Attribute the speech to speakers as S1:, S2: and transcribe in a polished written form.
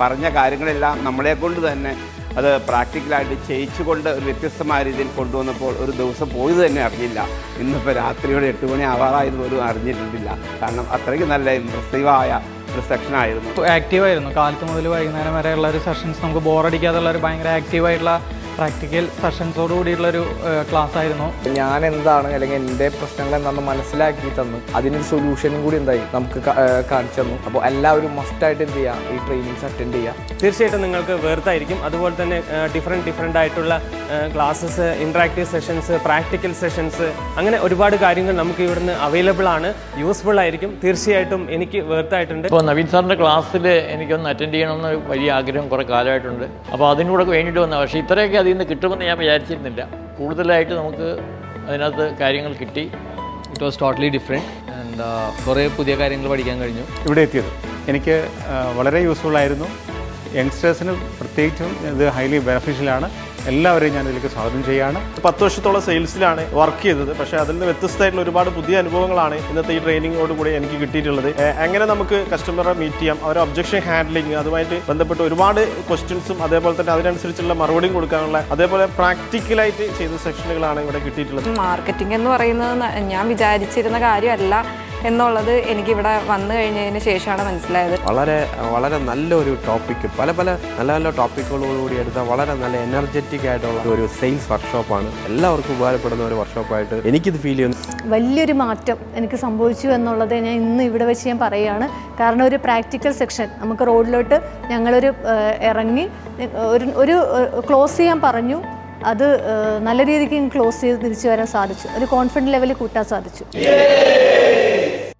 S1: പറഞ്ഞ കാര്യങ്ങളെല്ലാം നമ്മളെക്കൊണ്ട് തന്നെ അത് പ്രാക്ടിക്കലായിട്ട് ചെയ്യിച്ചുകൊണ്ട് ഒരു വ്യത്യസ്തമായ രീതിയിൽ കൊണ്ടുവന്നപ്പോൾ ഒരു ദിവസം പോയത് തന്നെ അറിഞ്ഞില്ല. ഇന്നിപ്പോൾ രാത്രിയോടെ 8 മണി ആവാറായത് പോലും അറിഞ്ഞിട്ടില്ല. കാരണം അത്രയ്ക്ക് നല്ല ഇമ്പ്രസീവായ ഒരു സെക്ഷനായിരുന്നു.
S2: ആക്റ്റീവായിരുന്നു. കാലത്ത് മുതൽ വൈകുന്നേരം വരെയുള്ള ഒരു സെഷൻസ് നമുക്ക് ബോറടിക്കാതുള്ള ഒരു ഭയങ്കര ആക്റ്റീവായിട്ടുള്ള പ്രാക്ടിക്കൽ സെഷൻസോട് കൂടിയുള്ളൊരു ക്ലാസ് ആയിരുന്നു.
S3: ഞാൻ എന്താണ് അല്ലെങ്കിൽ എൻ്റെ പ്രശ്നങ്ങൾ എന്താണെന്ന് മനസ്സിലാക്കി തന്നു. അതിനൊരു സൊല്യൂഷനും കൂടി എന്തായി നമുക്ക് കാണിച്ചു തന്നു. അപ്പോൾ എല്ലാവരും മസ്റ്റായിട്ട് എന്ത് ചെയ്യുക, ഈ ട്രെയിനിങ്സ് അറ്റൻഡ് ചെയ്യുക.
S4: തീർച്ചയായിട്ടും നിങ്ങൾക്ക് വേർത്തായിരിക്കും. അതുപോലെ തന്നെ ഡിഫറെൻ്റ് ആയിട്ടുള്ള classes, interactive sessions, practical sessions, അങ്ങനെ ഒരുപാട് കാര്യങ്ങൾ നമുക്ക് ഇവിടുന്ന് അവൈലബിൾ ആണ്. യൂസ്ഫുൾ ആയിരിക്കും. തീർച്ചയായിട്ടും എനിക്ക് വേർത്തായിട്ടുണ്ട്.
S5: ഇപ്പോൾ നവീൻ സാറിൻ്റെ ക്ലാസ്സിൽ എനിക്കൊന്ന് അറ്റൻഡ് ചെയ്യണമെന്ന് വലിയ ആഗ്രഹം കുറേ കാലമായിട്ടുണ്ട്. അപ്പോൾ അതിനൂടെ വേണ്ടിയിട്ട് വന്ന, പക്ഷേ ഇത്രയൊക്കെ അതിൽ നിന്ന് കിട്ടുമെന്ന് ഞാൻ വിചാരിച്ചിരുന്നില്ല. കൂടുതലായിട്ട് നമുക്ക് അതിനകത്ത് കാര്യങ്ങൾ കിട്ടി.
S6: It was totally different and കുറേ പുതിയ കാര്യങ്ങൾ പഠിക്കാൻ കഴിഞ്ഞു.
S7: ഇവിടെ എത്തിയത് എനിക്ക് വളരെ യൂസ്ഫുൾ ആയിരുന്നു. യങ്സ്റ്റേഴ്സിന് പ്രത്യേകിച്ചും ഇത് ഹൈലി ബെനഫിഷ്യലാണ്. എല്ലാവരെയും ഞാൻ ഇതിലേക്ക് സ്വാഗതം ചെയ്യുകയാണ്.
S8: 10 വർഷത്തോളം സെയിൽസിലാണ് വർക്ക് ചെയ്തത്. പക്ഷേ അതിൽ നിന്ന് വ്യത്യസ്തമായിട്ടുള്ള ഒരുപാട് പുതിയ അനുഭവങ്ങളാണ് ഇന്നത്തെ ഈ ട്രെയിനിങ്ങോടുകൂടി എനിക്ക് കിട്ടിയിട്ടുള്ളത്. എങ്ങനെ നമുക്ക് കസ്റ്റമറെ മീറ്റ് ചെയ്യാം, അവരുടെ ഒബ്ജക്ഷൻ ഹാൻഡ്ലിങ്, അതുമായിട്ട് ബന്ധപ്പെട്ട് ഒരുപാട് ക്വസ്റ്റ്യൻസും അതേപോലെ തന്നെ അതിനനുസരിച്ചുള്ള മറുപടിയും കൊടുക്കാനുള്ള, അതേപോലെ പ്രാക്ടിക്കലായിട്ട് ചെയ്ത സെക്ഷനുകളാണ് ഇവിടെ കിട്ടിയിട്ടുള്ളത്.
S9: മാർക്കറ്റിംഗ് എന്ന് പറയുന്നത് ഞാൻ വിചാരിച്ചിരുന്ന കാര്യമല്ല എന്നുള്ളത് എനിക്കിവിടെ വന്നു കഴിഞ്ഞതിന് ശേഷമാണ് മനസ്സിലായത്.
S10: വളരെ നല്ലൊരു ടോപ്പിക്ക്, പല നല്ല ടോപ്പിക്കുകളോടുകൂടി എടുത്ത വളരെ നല്ല എനർജറ്റിക് ആയിട്ടുള്ള ഒരു സെയിൽസ് വർക്ക്ഷോപ്പാണ്. എല്ലാവർക്കും ഉപകാരപ്പെടുന്ന ഒരു വർക്ക്ഷോപ്പായിട്ട് എനിക്കിത് ഫീൽ ചെയ്യുന്നു.
S11: വലിയൊരു മാറ്റം എനിക്ക് സംഭവിച്ചു എന്നുള്ളത് ഞാൻ ഇന്ന് ഇവിടെ വെച്ച് ഞാൻ പറയുകയാണ്. കാരണം ഒരു പ്രാക്ടിക്കൽ സെക്ഷൻ നമുക്ക് റോഡിലോട്ട് ഞങ്ങളൊരു ഇറങ്ങി ഒരു ക്ലോസ് ചെയ്യാൻ പറഞ്ഞു. അത് നല്ല രീതിക്ക് ക്ലോസ് ചെയ്ത് തിരിച്ചു വരാൻ സാധിച്ചു. ഒരു കോൺഫിഡൻറ്റ് ലെവലിൽ കൂട്ടാൻ സാധിച്ചു.